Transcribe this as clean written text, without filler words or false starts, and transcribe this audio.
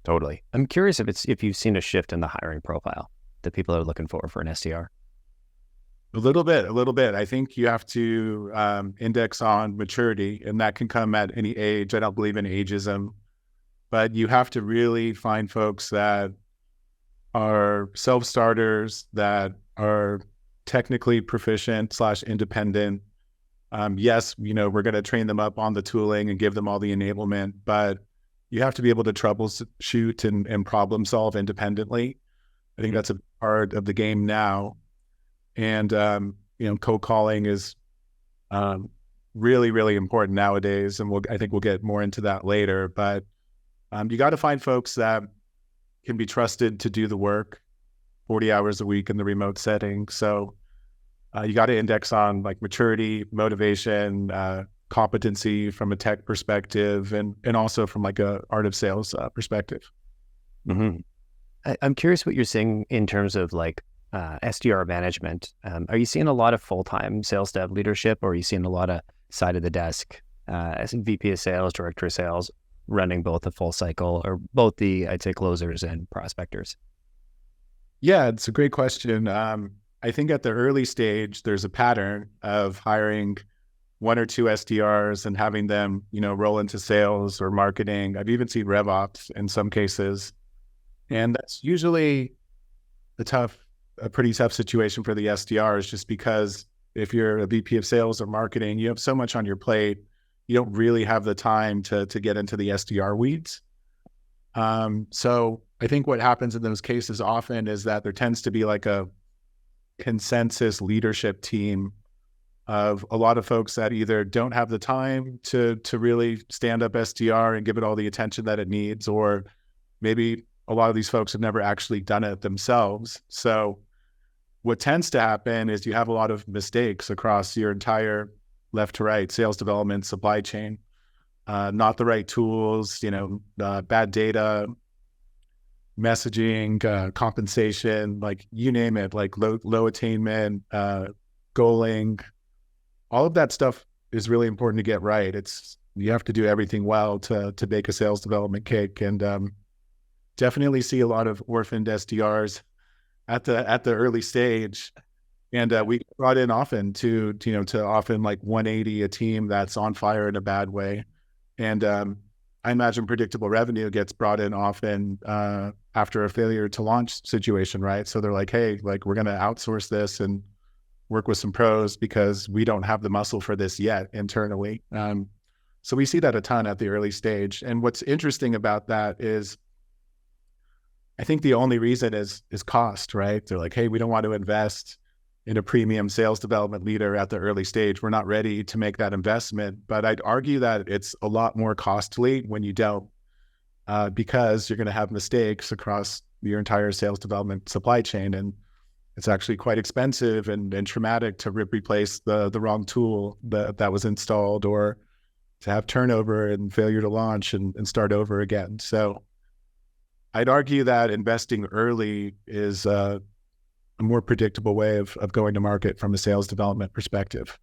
Totally. I'm curious if you've seen a shift in the hiring profile that people are looking for an SDR. A little bit. I think you have to index on maturity, and that can come at any age. I don't believe in ageism, but you have to really find folks that are self-starters, that are technically proficient / independent. Yes, we're going to train them up on the tooling and give them all the enablement, but you have to be able to troubleshoot and problem solve independently. I think that's a part of the game now. And, cold calling is really, really important nowadays. And I think we'll get more into that later. But you got to find folks that can be trusted to do the work 40 hours a week in the remote setting. So you got to index on like maturity, motivation, competency from a tech perspective, and also from like a art of sales perspective. Mm-hmm. I'm curious what you're seeing in terms of like SDR management. Are you seeing a lot of full-time sales dev leadership, or are you seeing a lot of side of the desk as VP of sales, director of sales, running both the full cycle, or both the, I'd say, closers and prospectors? Yeah, it's a great question. I think at the early stage, there's a pattern of hiring one or two SDRs and having them, roll into sales or marketing. I've even seen RevOps in some cases. And that's usually a pretty tough situation for the SDRs, just because if you're a VP of sales or marketing, you have so much on your plate, you don't really have the time to get into the SDR weeds. So I think what happens in those cases often is that there tends to be like a consensus leadership team of a lot of folks that either don't have the time to really stand up SDR and give it all the attention that it needs, or maybe a lot of these folks have never actually done it themselves. So what tends to happen is you have a lot of mistakes across your entire left to right sales development supply chain, not the right tools, bad data, messaging, compensation, like you name it, like low attainment, goaling, all of that stuff is really important to get right. You have to do everything well to make a sales development cake, and definitely see a lot of orphaned SDRs at the early stage. And we brought in often to often like 180 a team that's on fire in a bad way. And I imagine predictable revenue gets brought in often after a failure to launch situation, right? So they're like, hey, like we're going to outsource this and work with some pros because we don't have the muscle for this yet internally. So we see that a ton at the early stage. And what's interesting about that is I think the only reason is cost, right? They're like, hey, we don't want to invest in a premium sales development leader at the early stage. We're not ready to make that investment. But I'd argue that it's a lot more costly when you don't, because you're going to have mistakes across your entire sales development supply chain. And it's actually quite expensive and traumatic to replace the wrong tool that was installed, or to have turnover and failure to launch and start over again. So I'd argue that investing early is a more predictable way of going to market from a sales development perspective.